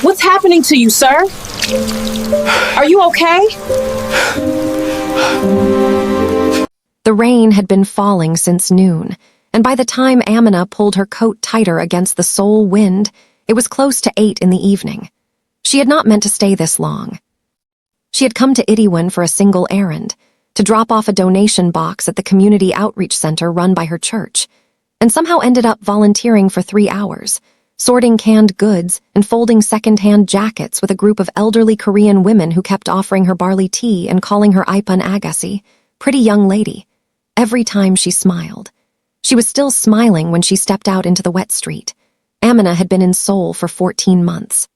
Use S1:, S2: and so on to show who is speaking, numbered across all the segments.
S1: What's happening to you, sir? Are you okay?
S2: The rain had been falling since noon, and by the time Amina pulled her coat tighter against the sole wind, it was close to 8 in the evening. She had not meant to stay this long. She had come to Idiwan for a single errand, to drop off a donation box at the community outreach center run by her church, and somehow ended up volunteering for 3 hours, sorting canned goods and folding second-hand jackets with a group of elderly Korean women who kept offering her barley tea and calling her Ipun Agassi, pretty young lady, every time she smiled. She was still smiling when she stepped out into the wet street. Amina had been in Seoul for 14 months.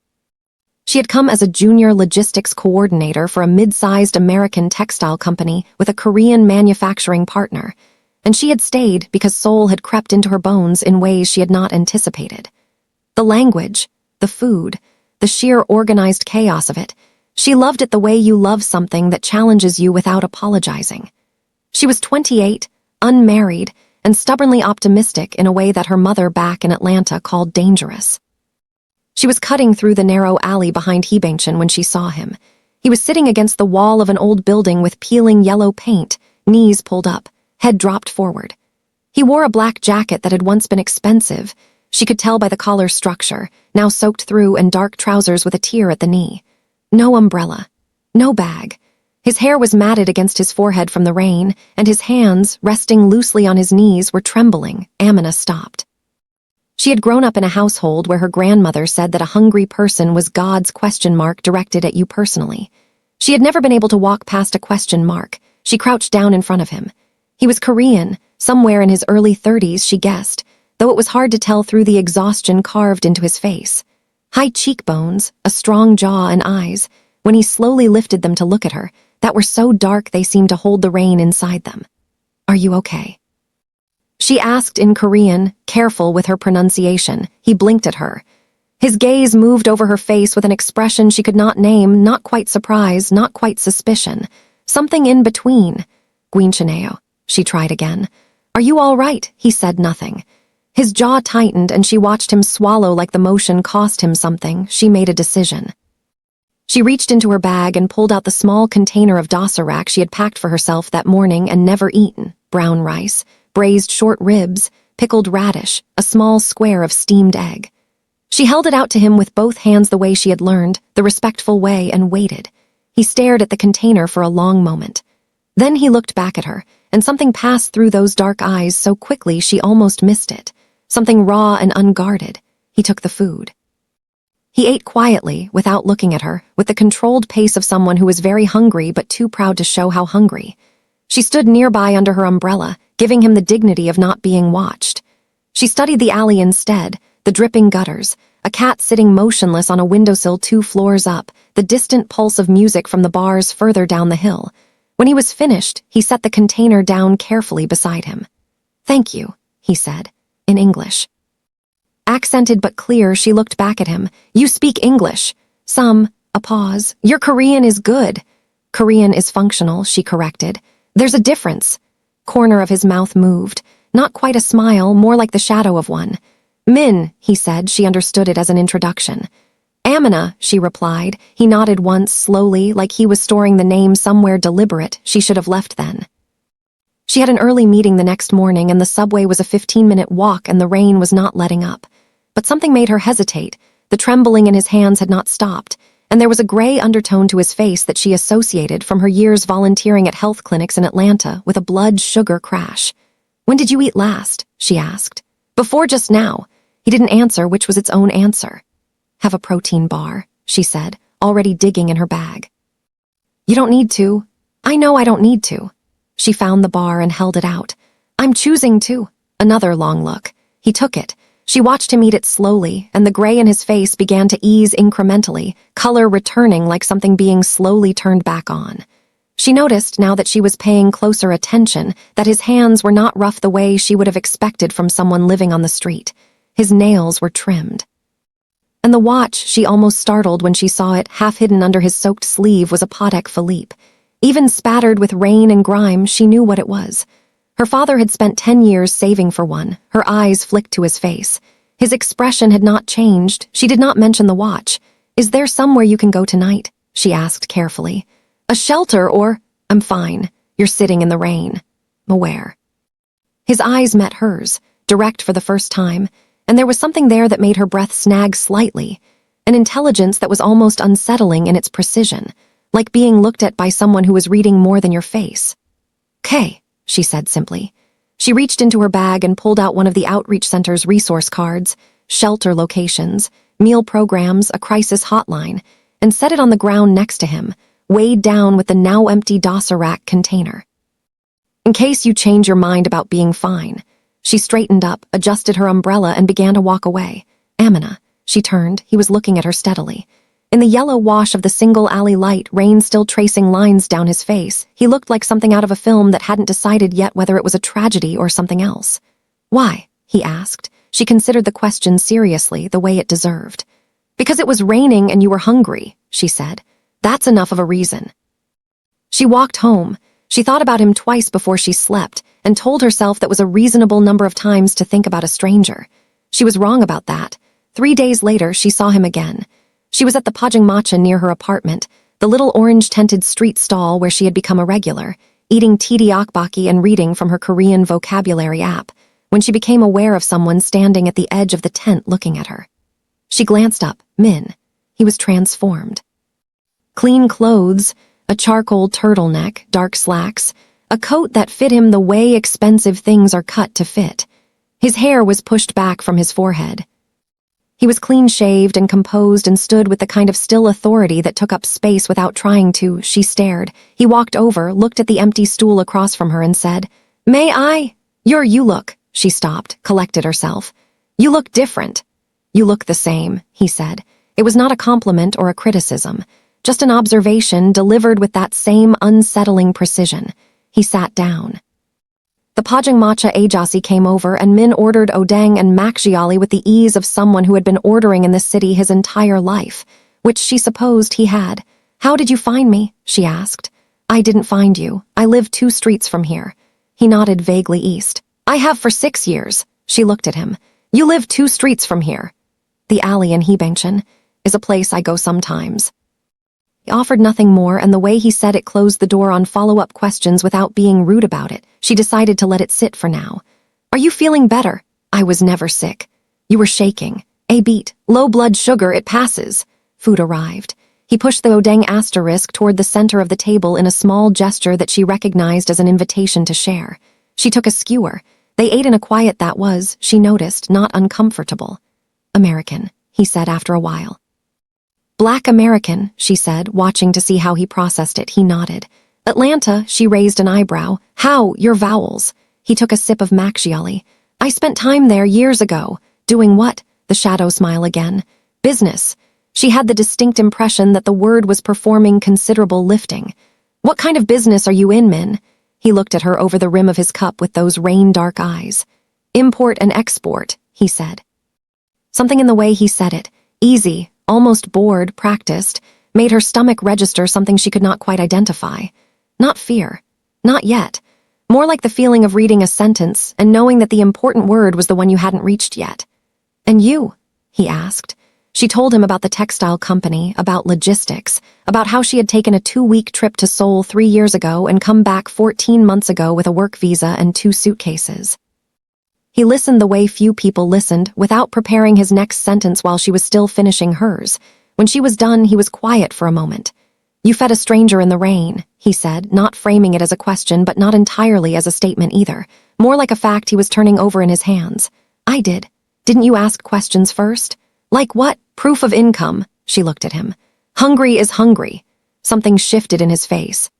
S2: She had come as a junior logistics coordinator for a mid-sized American textile company with a Korean manufacturing partner, and she had stayed because Seoul had crept into her bones in ways she had not anticipated. The language, the food, the sheer organized chaos of it, she loved it the way you love something that challenges you without apologizing. She was 28, unmarried, and stubbornly optimistic in a way that her mother back in Atlanta called dangerous. She was cutting through the narrow alley behind Heebangchen when she saw him. He was sitting against the wall of an old building with peeling yellow paint, knees pulled up, head dropped forward. He wore a black jacket that had once been expensive. She could tell by the collar structure, now soaked through, and dark trousers with a tear at the knee. No umbrella. No bag. His hair was matted against his forehead from the rain, and his hands, resting loosely on his knees, were trembling. Amina stopped. She had grown up in a household where her grandmother said that a hungry person was God's question mark directed at you personally. She had never been able to walk past a question mark. She crouched down in front of him. He was Korean, somewhere in his early 30s, she guessed, though it was hard to tell through the exhaustion carved into his face. High cheekbones, a strong jaw and eyes, when he slowly lifted them to look at her, that were so dark they seemed to hold the rain inside them. "Are you okay?" She asked in Korean, careful with her pronunciation. He blinked at her. His gaze moved over her face with an expression she could not name, not quite surprise, not quite suspicion. Something in between. "Guinchaneo," she tried again. "Are you all right?" He said nothing. His jaw tightened and she watched him swallow like the motion cost him something. She made a decision. She reached into her bag and pulled out the small container of dosarak she had packed for herself that morning and never eaten. Brown rice, braised short ribs, pickled radish, a small square of steamed egg. She held it out to him with both hands the way she had learned, the respectful way, and waited. He stared at the container for a long moment. Then he looked back at her, and something passed through those dark eyes so quickly she almost missed it. Something raw and unguarded. He took the food. He ate quietly, without looking at her, with the controlled pace of someone who was very hungry but too proud to show how hungry. She stood nearby under her umbrella, giving him the dignity of not being watched. She studied the alley instead, the dripping gutters, a cat sitting motionless on a windowsill 2 floors up, the distant pulse of music from the bars further down the hill. When he was finished, he set the container down carefully beside him. "Thank you," he said, in English. Accented but clear, she looked back at him. "You speak English." "Some." A pause. "Your Korean is good." "Korean is functional," she corrected. "There's a difference." Corner of his mouth moved. Not quite a smile, more like the shadow of one. "Min," he said. She understood it as an introduction. "Amina," she replied. He nodded once, slowly, like he was storing the name somewhere deliberate. She should have left then. She had an early meeting the next morning, and the subway was a 15-minute walk, and the rain was not letting up. But something made her hesitate. The trembling in his hands had not stopped, and there was a gray undertone to his face that she associated from her years volunteering at health clinics in Atlanta with a blood sugar crash. "When did you eat last?" she asked. "Before just now." He didn't answer, which was its own answer. "Have a protein bar," she said, already digging in her bag. "You don't need to." "I know I don't need to." She found the bar and held it out. "I'm choosing to." Another long look. He took it. She watched him eat it slowly, and the gray in his face began to ease incrementally, color returning like something being slowly turned back on. She noticed, now that she was paying closer attention, that his hands were not rough the way she would have expected from someone living on the street. His nails were trimmed. And the watch, she almost startled when she saw it, half hidden under his soaked sleeve, was a Patek Philippe. Even spattered with rain and grime, she knew what it was. Her father had spent 10 years saving for one. Her eyes flicked to his face. His expression had not changed. She did not mention the watch. "Is there somewhere you can go tonight?" she asked carefully. "A shelter or—" "I'm fine. You're sitting in the rain." "Where?" His eyes met hers, direct for the first time, and there was something there that made her breath snag slightly, an intelligence that was almost unsettling in its precision, like being looked at by someone who was reading more than your face. "'Kay," she said simply. She reached into her bag and pulled out one of the Outreach Center's resource cards, shelter locations, meal programs, a crisis hotline, and set it on the ground next to him, weighed down with the now empty Dosserac container. "In case you change your mind about being fine." She straightened up, adjusted her umbrella, and began to walk away. "Amina." She turned. He was looking at her steadily. In the yellow wash of the single-alley light, rain still tracing lines down his face, he looked like something out of a film that hadn't decided yet whether it was a tragedy or something else. "Why?" he asked. She considered the question seriously, the way it deserved. "Because it was raining and you were hungry," she said. "That's enough of a reason." She walked home. She thought about him twice before she slept, and told herself that was a reasonable number of times to think about a stranger. She was wrong about that. 3 days later, she saw him again. She was at the Pajang Matcha near her apartment, the little orange-tinted street stall where she had become a regular, eating tteokbokki and reading from her Korean vocabulary app, when she became aware of someone standing at the edge of the tent looking at her. She glanced up. Min. He was transformed. Clean clothes, a charcoal turtleneck, dark slacks, a coat that fit him the way expensive things are cut to fit. His hair was pushed back from his forehead. He was clean-shaved and composed and stood with the kind of still authority that took up space without trying to. She stared. He walked over, looked at the empty stool across from her and said, "May I?" You look." She stopped, collected herself. "You look different." "You look the same," he said. It was not a compliment or a criticism, just an observation delivered with that same unsettling precision. He sat down. The Pajang Matcha Ajasi came over, and Min ordered odeng and makjiali with the ease of someone who had been ordering in this city his entire life, which she supposed he had. "How did you find me?" she asked. "I didn't find you. I live 2 streets from here." He nodded vaguely east. "I have for 6 years." She looked at him. "You live 2 streets from here." "The alley in Hebangshan is a place I go sometimes." He offered nothing more, and the way he said it closed the door on follow-up questions without being rude about it. She decided to let it sit for now. "Are you feeling better?" "I was never sick." "You were shaking." "A beat. Low blood sugar, it passes." Food arrived. He pushed the odeng asterisk toward the center of the table in a small gesture that she recognized as an invitation to share. She took a skewer. They ate in a quiet that was, she noticed, not uncomfortable. "American," he said after a while. "Black American," she said, watching to see how he processed it. He nodded. "Atlanta," she raised an eyebrow. "How? Your vowels." He took a sip of makjiali. "I spent time there years ago." "Doing what?" The shadow smile again. "Business." She had the distinct impression that the word was performing considerable lifting. "What kind of business are you in, Min?" He looked at her over the rim of his cup with those rain-dark eyes. "Import and export," he said. Something in the way he said it, easy, almost bored, practiced, made her stomach register something she could not quite identify. Not fear. Not yet. More like the feeling of reading a sentence and knowing that the important word was the one you hadn't reached yet. "And you?" he asked. She told him about the textile company, about logistics, about how she had taken a 2-week trip to Seoul 3 years ago and come back 14 months ago with a work visa and 2 suitcases. He listened the way few people listened, without preparing his next sentence while she was still finishing hers. When she was done, he was quiet for a moment. "You fed a stranger in the rain," he said, not framing it as a question, but not entirely as a statement either. More like a fact he was turning over in his hands. "I did. Didn't you ask questions first?" "Like what?" "Proof of income." She looked at him. "Hungry is hungry." Something shifted in his face.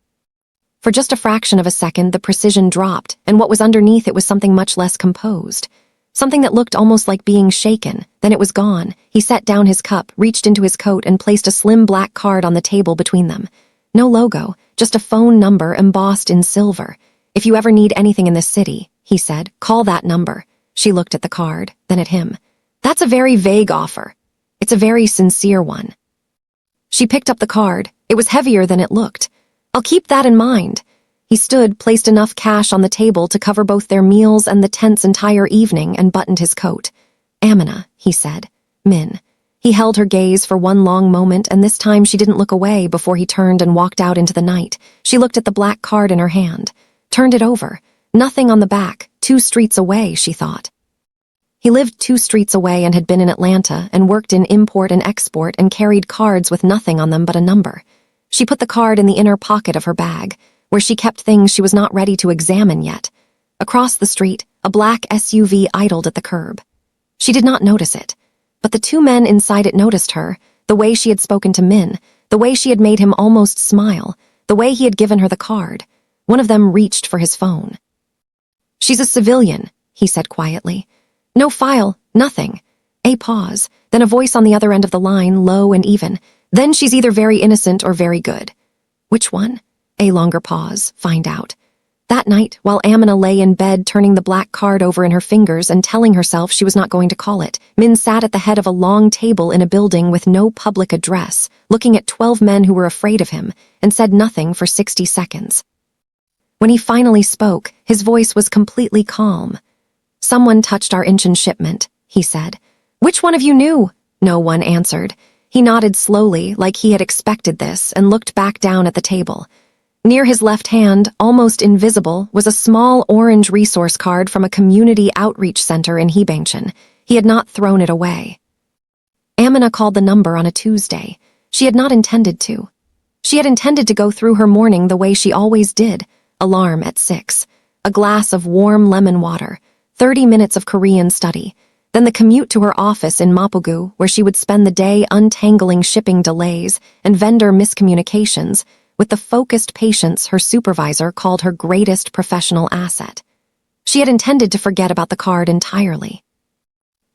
S2: For just a fraction of a second, the precision dropped, and what was underneath it was something much less composed. Something that looked almost like being shaken. Then it was gone. He set down his cup, reached into his coat, and placed a slim black card on the table between them. No logo, just a phone number embossed in silver. "If you ever need anything in this city," he said, "call that number." She looked at the card, then at him. "That's a very vague offer." "It's a very sincere one." She picked up the card. It was heavier than it looked. "I'll keep that in mind." He stood, placed enough cash on the table to cover both their meals and the tent's entire evening, and buttoned his coat. "Amina," he said. "Min." He held her gaze for one long moment, and this time she didn't look away before he turned and walked out into the night. She looked at the black card in her hand, turned it over. Nothing on the back, 2 streets away, she thought. He lived 2 streets away and had been in Atlanta and worked in import and export and carried cards with nothing on them but a number. She put the card in the inner pocket of her bag, where she kept things she was not ready to examine yet. Across the street, a black SUV idled at the curb. She did not notice it, but the 2 men inside it noticed her, the way she had spoken to Min, the way she had made him almost smile, the way he had given her the card. One of them reached for his phone. "She's a civilian," he said quietly. "No file, nothing." A pause, then a voice on the other end of the line, low and even. "Then she's either very innocent or very good." "Which one?" A longer pause. "Find out." That night, while Amina lay in bed turning the black card over in her fingers and telling herself she was not going to call it, Min sat at the head of a long table in a building with no public address, looking at 12 men who were afraid of him, and said nothing for 60 seconds. When he finally spoke, his voice was completely calm. "Someone touched our Incheon shipment," he said. "Which one of you knew?" No one answered. He nodded slowly, like he had expected this, and looked back down at the table. Near his left hand, almost invisible, was a small orange resource card from a community outreach center in Hebangshan. He had not thrown it away. Amina called the number on a Tuesday. She had not intended to. She had intended to go through her morning the way she always did. Alarm at 6. A glass of warm lemon water. 30 minutes of Korean study, then the commute to her office in Mapogu, where she would spend the day untangling shipping delays and vendor miscommunications with the focused patience her supervisor called her greatest professional asset. She had intended to forget about the card entirely.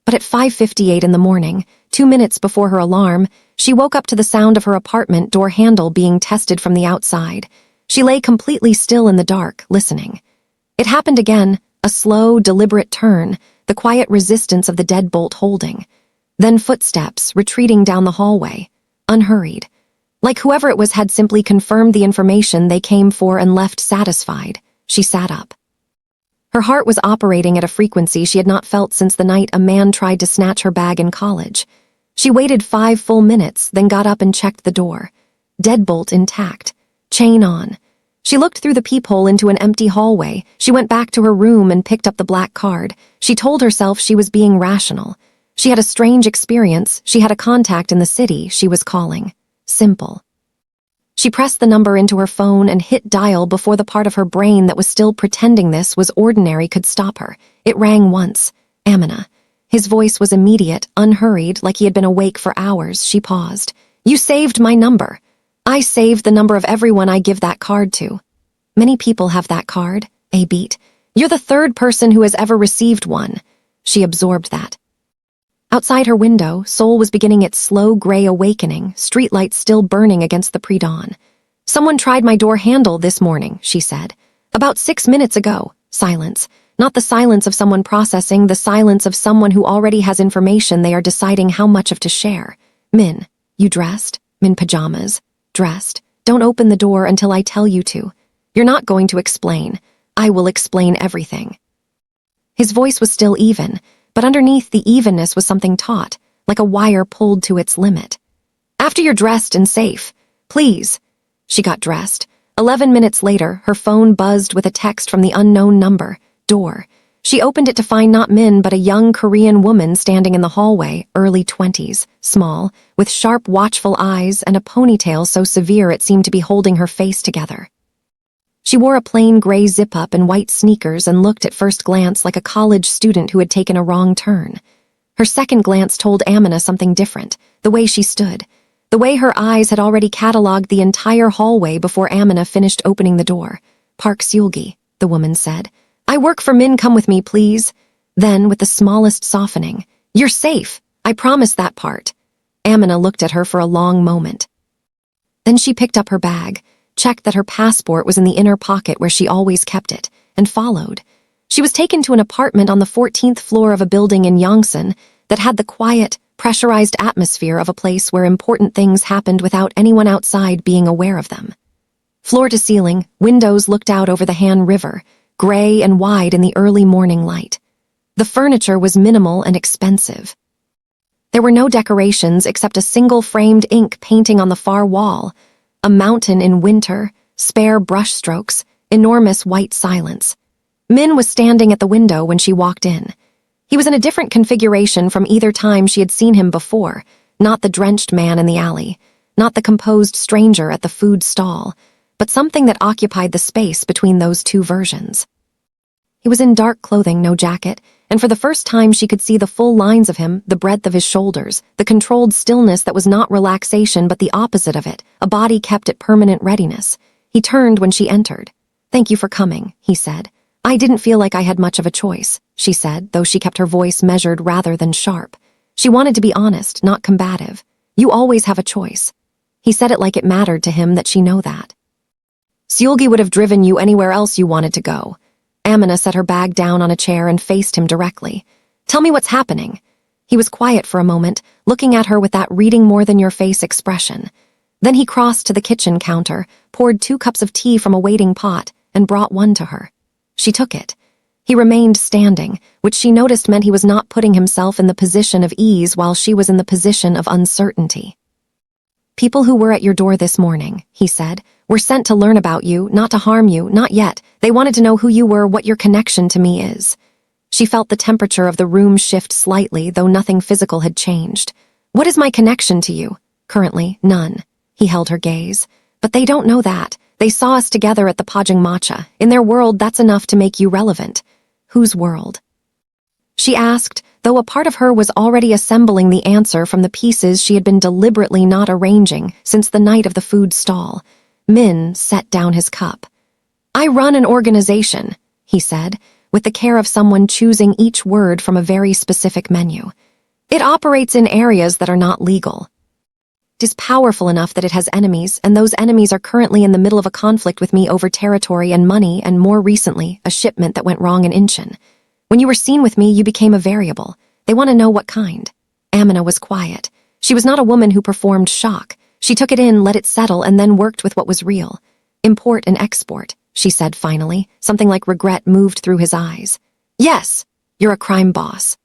S2: But at 5:58 in the morning, 2 minutes before her alarm, she woke up to the sound of her apartment door handle being tested from the outside. She lay completely still in the dark, listening. It happened again. A slow, deliberate turn, the quiet resistance of the deadbolt holding. Then footsteps, retreating down the hallway, unhurried. Like whoever it was had simply confirmed the information they came for and left satisfied. She sat up. Her heart was operating at a frequency she had not felt since the night a man tried to snatch her bag in college. She waited 5 full minutes, then got up and checked the door. Deadbolt intact. Chain on. She looked through the peephole into an empty hallway. She went back to her room and picked up the black card. She told herself she was being rational. She had a strange experience. She had a contact in the city she was calling. Simple. She pressed the number into her phone and hit dial before the part of her brain that was still pretending this was ordinary could stop her. It rang once. Amina. His voice was immediate, unhurried, like he had been awake for hours. She paused. "You saved my number." "I saved the number of everyone I give that card to." "Many people have that card," A beat. "You're the 3rd person who has ever received one." She absorbed that. Outside her window, Seoul was beginning its slow gray awakening, streetlights still burning against the pre-dawn. "Someone tried my door handle this morning," she said. "About 6 minutes ago." Silence. Not the silence of someone processing, the silence of someone who already has information they are deciding how much of to share. "Min, you dressed?" Min pajamas. "Dressed. Don't open the door until I tell you to. You're not going to explain. I will explain everything." His voice was still even, but underneath the evenness was something taut, like a wire pulled to its limit. "After you're dressed and safe. Please." She got dressed. 11 minutes later, her phone buzzed with a text from the unknown number. Door. She opened it to find not Min, but a young Korean woman standing in the hallway, early 20s, small, with sharp, watchful eyes and a ponytail so severe it seemed to be holding her face together. She wore a plain gray zip-up and white sneakers and looked at first glance like a college student who had taken a wrong turn. Her second glance told Amina something different, the way she stood, the way her eyes had already catalogued the entire hallway before Amina finished opening the door. "Park Seulgi," the woman said. "I work for Min, come with me, please." Then, with the smallest softening, "You're safe. I promise that part." Amina looked at her for a long moment. Then she picked up her bag, checked that her passport was in the inner pocket where she always kept it, and followed. She was taken to an apartment on the 14th floor of a building in Yongsan that had the quiet, pressurized atmosphere of a place where important things happened without anyone outside being aware of them. Floor to ceiling, windows looked out over the Han River, gray and wide in the early morning light. The furniture was minimal and expensive. There were no decorations except a single framed ink painting on the far wall, a mountain in winter, spare brushstrokes, enormous white silence. Min was standing at the window when she walked in. He was in a different configuration from either time she had seen him before, not the drenched man in the alley, not the composed stranger at the food stall, but something that occupied the space between those two versions. He was in dark clothing, no jacket, and for the first time she could see the full lines of him, the breadth of his shoulders, the controlled stillness that was not relaxation but the opposite of it, a body kept at permanent readiness. He turned when she entered. "Thank you for coming," he said. "I didn't feel like I had much of a choice," she said, though she kept her voice measured rather than sharp. She wanted to be honest, not combative. "You always have a choice." He said it like it mattered to him that she know that. "Seulgi would have driven you anywhere else you wanted to go." Amina set her bag down on a chair and faced him directly. "Tell me what's happening." He was quiet for a moment, looking at her with that reading more than your face expression. Then he crossed to the kitchen counter, poured 2 cups of tea from a waiting pot, and brought one to her. She took it. He remained standing, which she noticed meant he was not putting himself in the position of ease while she was in the position of uncertainty. "People who were at your door this morning," he said, "were sent to learn about you, not to harm you, not yet. They wanted to know who you were, what your connection to me is." She felt the temperature of the room shift slightly, though nothing physical had changed. "What is my connection to you?" "Currently, none." He held her gaze. "But they don't know that. They saw us together at the Pajang Matcha. In their world, that's enough to make you relevant." "Whose world?" she asked, though a part of her was already assembling the answer from the pieces she had been deliberately not arranging since the night of the food stall. Min set down his cup. "I run an organization," he said, with the care of someone choosing each word from a very specific menu. "It operates in areas that are not legal. It is powerful enough that it has enemies, and those enemies are currently in the middle of a conflict with me over territory and money, and more recently, a shipment that went wrong in Incheon. When you were seen with me, you became a variable. They want to know what kind." Amina was quiet. She was not a woman who performed shock. She took it in, let it settle, and then worked with what was real. "Import and export," she said finally. Something like regret moved through his eyes. "Yes, you're a crime boss."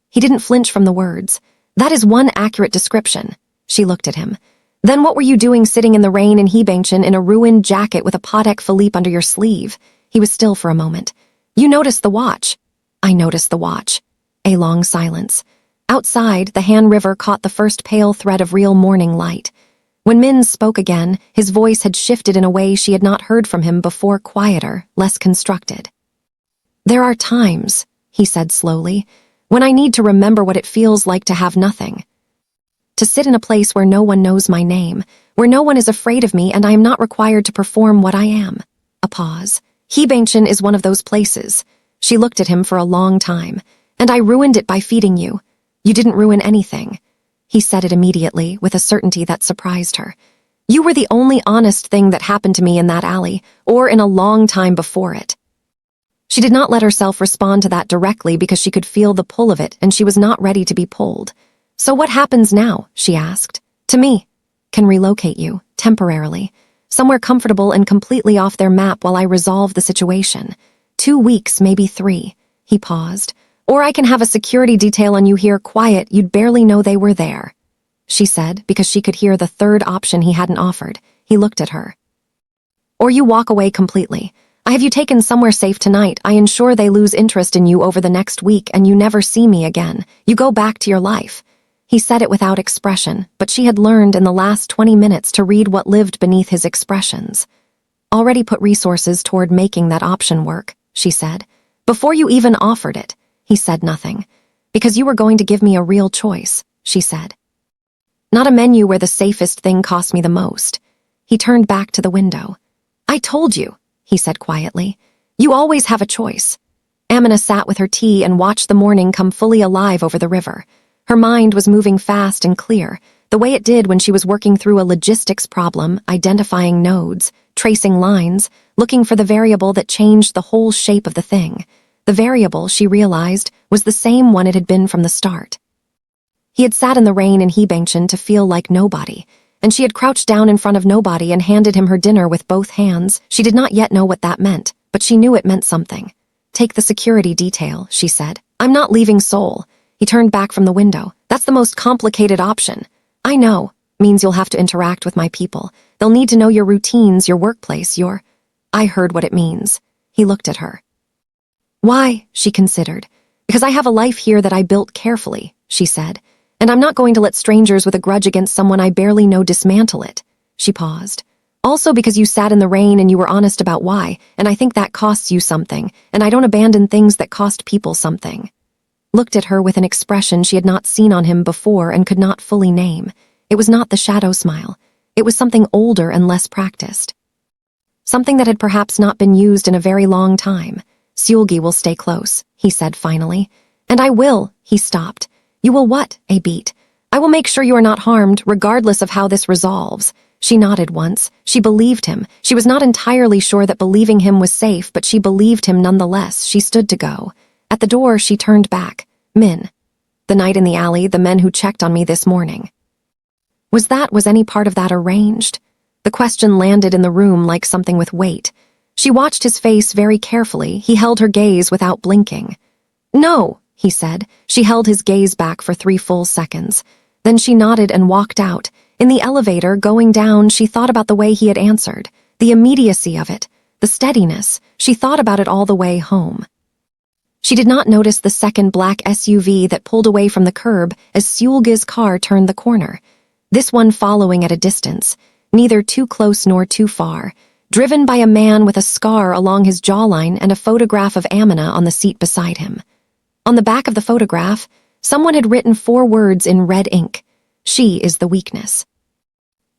S2: He didn't flinch from the words. "That is one accurate description." She looked at him. "Then what were you doing sitting in the rain in Hebangshan in a ruined jacket with a Patek Philippe under your sleeve?" He was still for a moment. "You noticed the watch." "I noticed the watch." A long silence. Outside, the Han River caught the first pale thread of real morning light. When Min spoke again, his voice had shifted in a way she had not heard from him before, quieter, less constructed. "There are times," he said slowly, "when I need to remember what it feels like to have nothing. To sit in a place where no one knows my name, where no one is afraid of me and I am not required to perform what I am." A pause. "Hebangshan is one of those places." She looked at him for a long time. "And I ruined it by feeding you." "You didn't ruin anything." He said it immediately, with a certainty that surprised her. "You were the only honest thing that happened to me in that alley, or in a long time before it." She did not let herself respond to that directly because she could feel the pull of it and she was not ready to be pulled. "So what happens now?" she asked. "To me. Can relocate you, temporarily. Somewhere comfortable and completely off their map while I resolve the situation. 2 weeks, maybe 3. He paused. "Or I can have a security detail on you here quiet, you'd barely know they were there," she said, because she could hear the third option he hadn't offered. He looked at her. "Or you walk away completely. I have you taken somewhere safe tonight. I ensure they lose interest in you over the next week and you never see me again. You go back to your life." He said it without expression, but she had learned in the last 20 minutes to read what lived beneath his expressions. "Already put resources toward making that option work," she said. "Before you even offered it." He said nothing. "Because you were going to give me a real choice," she said. "Not a menu where the safest thing cost me the most." He turned back to the window. "I told you," he said quietly. "You always have a choice." Amina sat with her tea and watched the morning come fully alive over the river. Her mind was moving fast and clear, the way it did when she was working through a logistics problem, identifying nodes, tracing lines, looking for the variable that changed the whole shape of the thing. The variable, she realized, was the same one it had been from the start. He had sat in the rain in Hebangshan to feel like nobody, and she had crouched down in front of nobody and handed him her dinner with both hands. She did not yet know what that meant, but she knew it meant something. "Take the security detail," she said. "I'm not leaving Seoul." He turned back from the window. That's the most complicated option. I know. Means you'll have to interact with my people. They'll need to know your routines, your workplace, your... I heard what it means. He looked at her. Why? She considered. Because I have a life here that I built carefully, she said. And I'm not going to let strangers with a grudge against someone I barely know dismantle it. She paused. Also because you sat in the rain and you were honest about why, and I think that costs you something, and I don't abandon things that cost people something. Looked at her with an expression she had not seen on him before and could not fully name. It was not the shadow smile. It was something older and less practiced. Something that had perhaps not been used in a very long time. Seulgi will stay close, he said finally. And I will, he stopped. You will what? A beat. I will make sure you are not harmed, regardless of how this resolves. She nodded once. She believed him. She was not entirely sure that believing him was safe, but she believed him nonetheless. She stood to go. At the door, she turned back. Min. The night in the alley, the men who checked on me this morning. Was any part of that arranged? The question landed in the room like something with weight. She watched his face very carefully. He held her gaze without blinking. No, he said. She held his gaze back for 3 full seconds. Then she nodded and walked out. In the elevator, going down, she thought about the way he had answered, the immediacy of it, the steadiness. She thought about it all the way home. She did not notice the second black SUV that pulled away from the curb as Seulgi's car turned the corner. This one following at a distance, neither too close nor too far, driven by a man with a scar along his jawline and a photograph of Amina on the seat beside him. On the back of the photograph, someone had written 4 words in red ink. She is the weakness.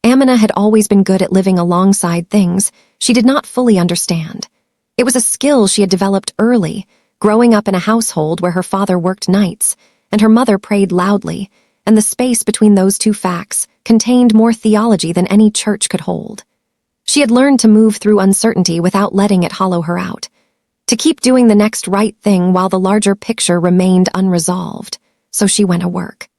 S2: Amina had always been good at living alongside things she did not fully understand. It was a skill she had developed early, growing up in a household where her father worked nights and her mother prayed loudly, and the space between those 2 facts contained more theology than any church could hold. She had learned to move through uncertainty without letting it hollow her out, to keep doing the next right thing while the larger picture remained unresolved, so she went to work.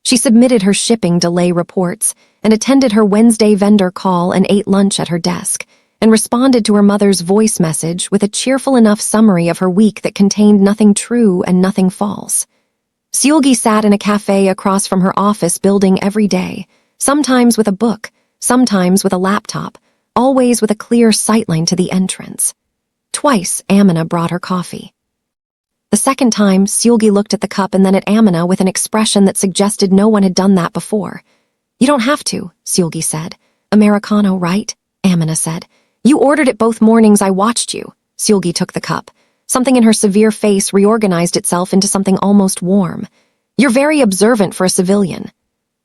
S2: She submitted her shipping delay reports and attended her Wednesday vendor call and ate lunch at her desk, and responded to her mother's voice message with a cheerful enough summary of her week that contained nothing true and nothing false. Seulgi sat in a cafe across from her office building every day, sometimes with a book, sometimes with a laptop, always with a clear sightline to the entrance. Twice, Amina brought her coffee. The second time, Seulgi looked at the cup and then at Amina with an expression that suggested no one had done that before. You don't have to, Seulgi said. Americano, right? Amina said. You ordered it both mornings. I watched you. Seulgi took the cup. Something in her severe face reorganized itself into something almost warm. You're very observant for a civilian.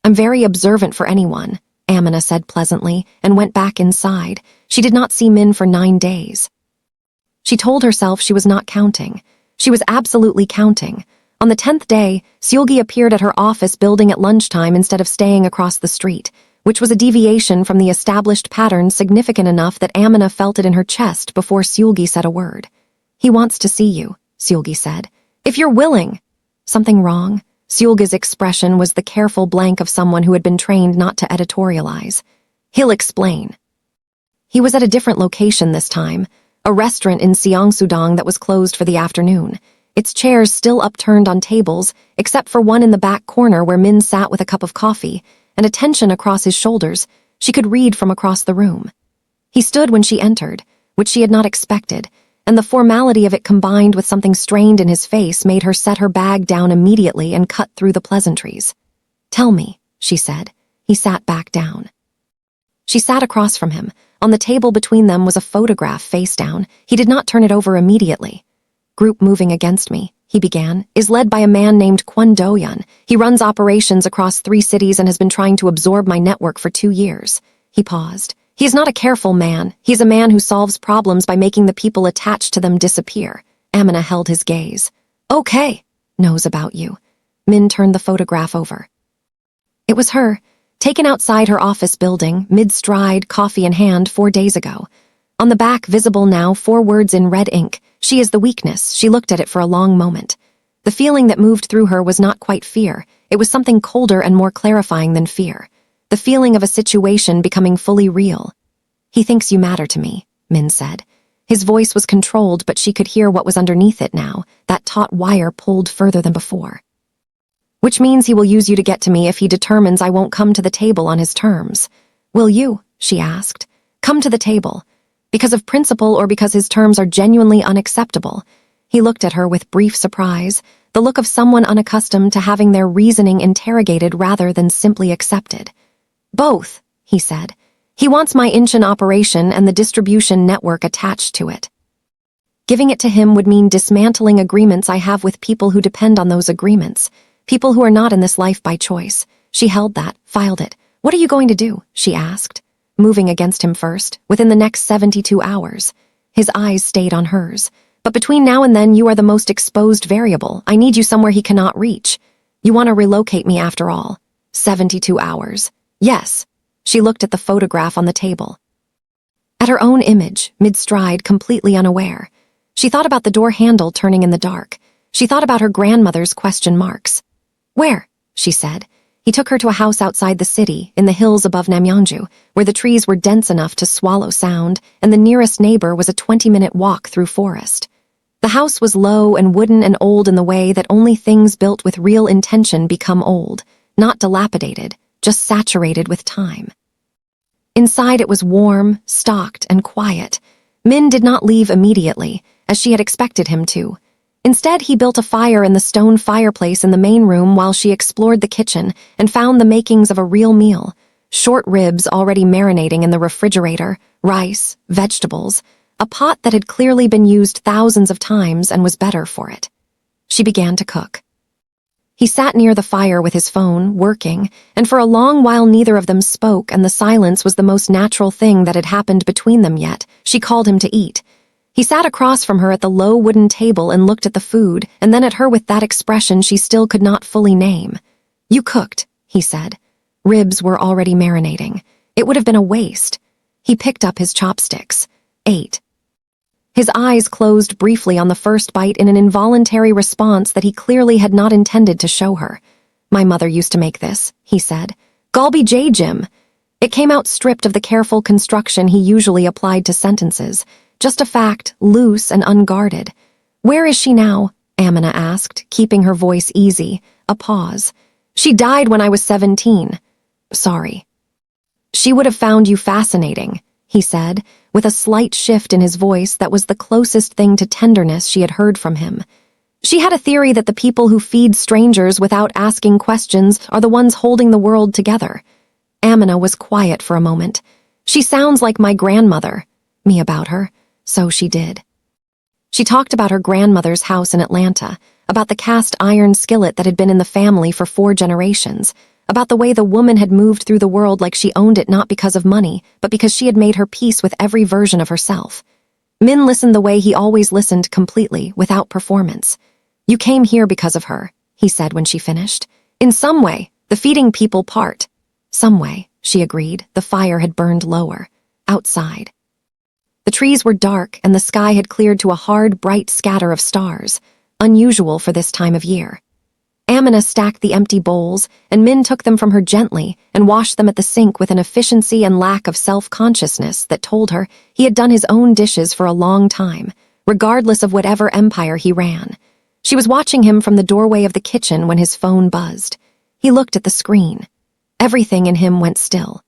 S2: I'm very observant for anyone, Amina said pleasantly, and went back inside. She did not see Min for 9 days. She told herself she was not counting. She was absolutely counting. On the 10th day, Seulgi appeared at her office building at lunchtime instead of staying across the street, which was a deviation from the established pattern significant enough that Amina felt it in her chest before Seulgi said a word. He wants to see you, Seulgi said. If you're willing. Something wrong? Seulgi's expression was the careful blank of someone who had been trained not to editorialize. He'll explain. He was at a different location this time, a restaurant in Seongsudong that was closed for the afternoon, its chairs still upturned on tables, except for one in the back corner where Min sat with a cup of coffee, and a tension across his shoulders she could read from across the room. He stood when she entered, which she had not expected, and the formality of it combined with something strained in his face made her set her bag down immediately and cut through the pleasantries. Tell me, she said. He sat back down. She sat across from him. On the table between them was a photograph face down. He did not turn it over immediately. Group moving against me, he began, is led by a man named Kwon Do-yeon. He runs operations across 3 cities and has been trying to absorb my network for 2 years. He paused. He is not a careful man. He is a man who solves problems by making the people attached to them disappear. Amina held his gaze. Okay, knows about you. Min turned the photograph over. It was her, taken outside her office building, mid-stride, coffee in hand 4 days ago. On the back, visible now, 4 words in red ink. She is the weakness. She looked at it for a long moment. The feeling that moved through her was not quite fear. It was something colder and more clarifying than fear. The feeling of a situation becoming fully real. He thinks you matter to me, Min said. His voice was controlled, but she could hear what was underneath it now, that taut wire pulled further than before. Which means he will use you to get to me if he determines I won't come to the table on his terms. Will you, she asked, come to the table? Because of principle or because his terms are genuinely unacceptable? He looked at her with brief surprise, the look of someone unaccustomed to having their reasoning interrogated rather than simply accepted. Both, he said. He wants my Inchin operation and the distribution network attached to it. Giving it to him would mean dismantling agreements I have with people who depend on those agreements, people who are not in this life by choice. She held that, filed it. What are you going to do? She asked, moving against him first, within the next 72 hours. His eyes stayed on hers. But between now and then, you are the most exposed variable. I need you somewhere he cannot reach. You want to relocate me after all. 72 hours. Yes. She looked at the photograph on the table. At her own image, mid-stride, completely unaware. She thought about the door handle turning in the dark. She thought about her grandmother's question marks. Where? She said. He took her to a house outside the city, in the hills above Namyangju, where the trees were dense enough to swallow sound, and the nearest neighbor was a 20-minute walk through forest. The house was low and wooden and old in the way that only things built with real intention become old, not dilapidated, just saturated with time. Inside it was warm, stocked, and quiet. Min did not leave immediately, as she had expected him to. Instead, he built a fire in the stone fireplace in the main room while she explored the kitchen and found the makings of a real meal. Short ribs already marinating in the refrigerator, rice, vegetables, a pot that had clearly been used thousands of times and was better for it. She began to cook. He sat near the fire with his phone, working, and for a long while neither of them spoke, and the silence was the most natural thing that had happened between them yet. She called him to eat. He sat across from her at the low wooden table and looked at the food, and then at her with that expression she still could not fully name. You cooked, he said. Ribs were already marinating. It would have been a waste. He picked up his chopsticks. Ate. His eyes closed briefly on the first bite in an involuntary response that he clearly had not intended to show her. My mother used to make this, he said. Galbi J. Jim. It came out stripped of the careful construction he usually applied to sentences. Just a fact, loose and unguarded. Where is she now? Amina asked, keeping her voice easy. A pause. She died when I was 17. Sorry. She would have found you fascinating, he said, with a slight shift in his voice that was the closest thing to tenderness she had heard from him. She had a theory that the people who feed strangers without asking questions are the ones holding the world together. Amina was quiet for a moment. She sounds like my grandmother. Me about her. So she did. She talked about her grandmother's house in Atlanta, about the cast iron skillet that had been in the family for 4 generations, about the way the woman had moved through the world like she owned it not because of money, but because she had made her peace with every version of herself. Min listened the way he always listened, completely, without performance. You came here because of her, he said when she finished. In some way, the feeding people part. Some way, she agreed. The fire had burned lower. Outside. The trees were dark and the sky had cleared to a hard, bright scatter of stars, unusual for this time of year. Amina stacked the empty bowls, and Min took them from her gently and washed them at the sink with an efficiency and lack of self-consciousness that told her he had done his own dishes for a long time, regardless of whatever empire he ran. She was watching him from the doorway of the kitchen when his phone buzzed. He looked at the screen. Everything in him went still.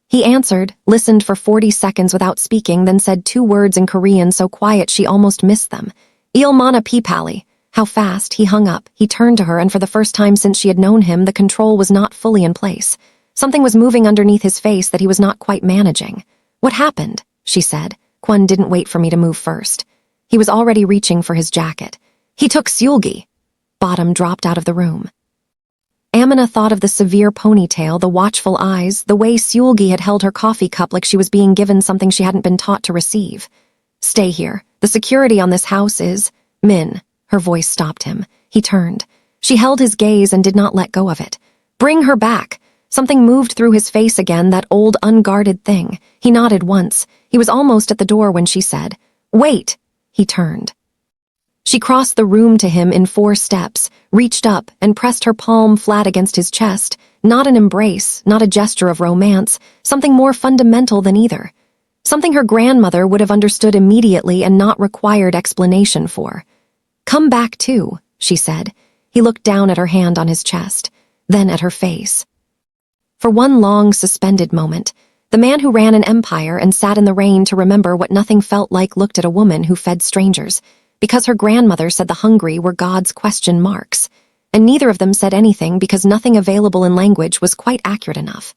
S2: He answered, listened for 40 seconds without speaking, then said 2 words in Korean so quiet she almost missed them. Ilmana Pipali. How fast, he hung up. He turned to her, and for the first time since she had known him, the control was not fully in place. Something was moving underneath his face that he was not quite managing. What happened? She said. Kwon didn't wait for me to move first. He was already reaching for his jacket. He took Seulgi. Bottom dropped out of the room. Amina thought of the severe ponytail, the watchful eyes, the way Seulgi had held her coffee cup like she was being given something she hadn't been taught to receive. Stay here. The security on this house is... Min. Her voice stopped him. He turned. She held his gaze and did not let go of it. Bring her back. Something moved through his face again, that old unguarded thing. He nodded once. He was almost at the door when she said, Wait. He turned. She crossed the room to him in 4 steps, reached up and pressed her palm flat against his chest, not an embrace, not a gesture of romance, something more fundamental than either. Something her grandmother would have understood immediately and not required explanation for. Come back too, she said. He looked down at her hand on his chest, then at her face. For one long, suspended moment, the man who ran an empire and sat in the rain to remember what nothing felt like looked at a woman who fed strangers, because her grandmother said the hungry were God's question marks, and neither of them said anything because nothing available in language was quite accurate enough.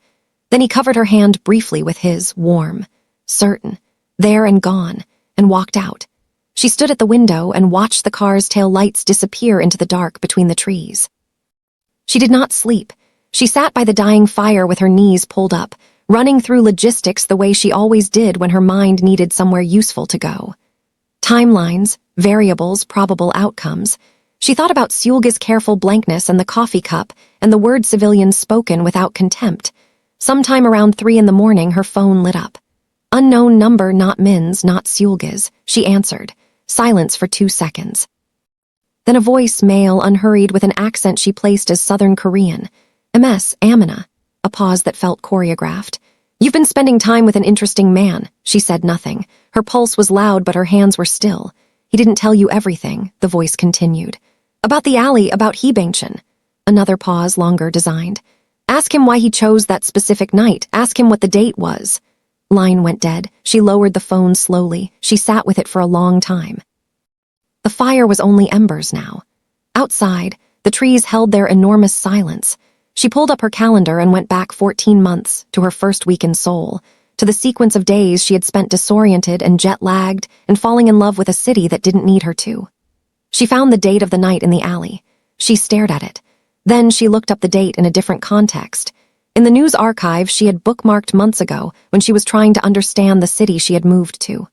S2: Then he covered her hand briefly with his, warm, certain, there and gone, and walked out. She stood at the window and watched the car's tail lights disappear into the dark between the trees. She did not sleep. She sat by the dying fire with her knees pulled up, running through logistics the way she always did when her mind needed somewhere useful to go. Timelines, variables, probable outcomes. She thought about Siulga's careful blankness and the coffee cup and the word civilians spoken without contempt. Sometime around 3 a.m, her phone lit up. Unknown number, not Min's, not Siulga's, she answered. Silence for 2 seconds. Then a voice, male, unhurried, with an accent she placed as Southern Korean. MS, Amina. A pause that felt choreographed. You've been spending time with an interesting man. She said nothing. Her pulse was loud, but her hands were still. He didn't tell you everything, the voice continued. About the alley, about Hebangshan. Another pause, longer designed. Ask him why he chose that specific night. Ask him what the date was. Line went dead. She lowered the phone slowly. She sat with it for a long time. The fire was only embers now. Outside, the trees held their enormous silence. She pulled up her calendar and went back 14 months to her first week in Seoul, to the sequence of days she had spent disoriented and jet-lagged and falling in love with a city that didn't need her to. She found the date of the night in the alley. She stared at it. Then she looked up the date in a different context. In the news archive she had bookmarked months ago when she was trying to understand the city she had moved to.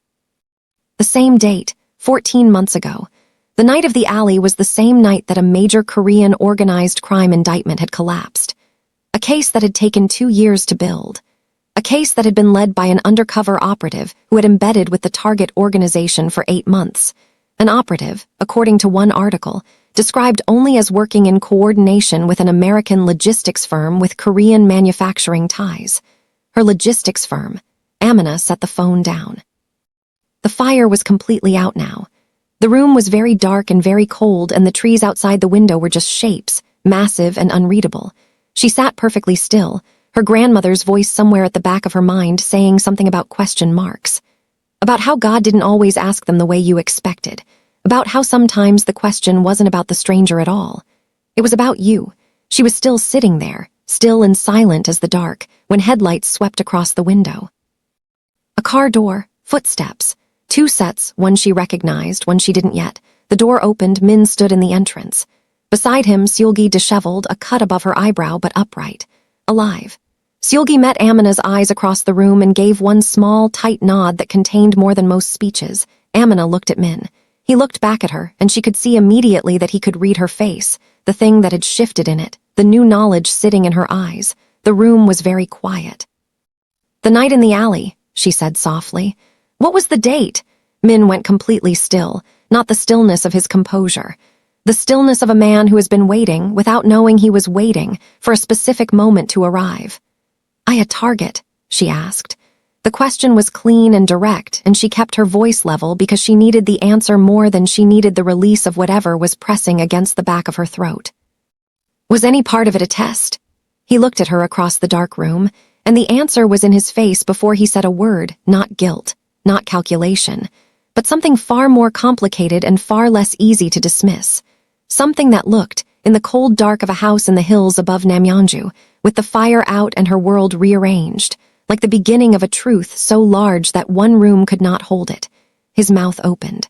S2: The same date, 14 months ago. The night of the alley was the same night that a major Korean organized crime indictment had collapsed. A case that had taken 2 years to build. A case that had been led by an undercover operative who had embedded with the target organization for 8 months. An operative, according to one article, described only as working in coordination with an American logistics firm with Korean manufacturing ties. Her logistics firm. Amina set the phone down. The fire was completely out now. The room was very dark and very cold, and the trees outside the window were just shapes, massive and unreadable. She sat perfectly still, her grandmother's voice somewhere at the back of her mind saying something about question marks. About how God didn't always ask them the way you expected. About how sometimes the question wasn't about the stranger at all. It was about you. She was still sitting there, still and silent as the dark, when headlights swept across the window. A car door, footsteps. 2 sets, one she recognized, one she didn't yet. The door opened, Min stood in the entrance. Beside him, Siulgi disheveled, a cut above her eyebrow, but upright. Alive. Siulgi met Amina's eyes across the room and gave one small, tight nod that contained more than most speeches. Amina looked at Min. He looked back at her, and she could see immediately that he could read her face, the thing that had shifted in it, the new knowledge sitting in her eyes. The room was very quiet. The night in the alley, she said softly. What was the date? Min went completely still, not the stillness of his composure. The stillness of a man who has been waiting, without knowing he was waiting, for a specific moment to arrive. A target? She asked. The question was clean and direct, and she kept her voice level because she needed the answer more than she needed the release of whatever was pressing against the back of her throat. Was any part of it a test? He looked at her across the dark room, and the answer was in his face before he said a word, not guilt, not calculation, but something far more complicated and far less easy to dismiss. Something that looked, in the cold dark of a house in the hills above Namyeonju, with the fire out and her world rearranged, like the beginning of a truth so large that one room could not hold it. His mouth opened.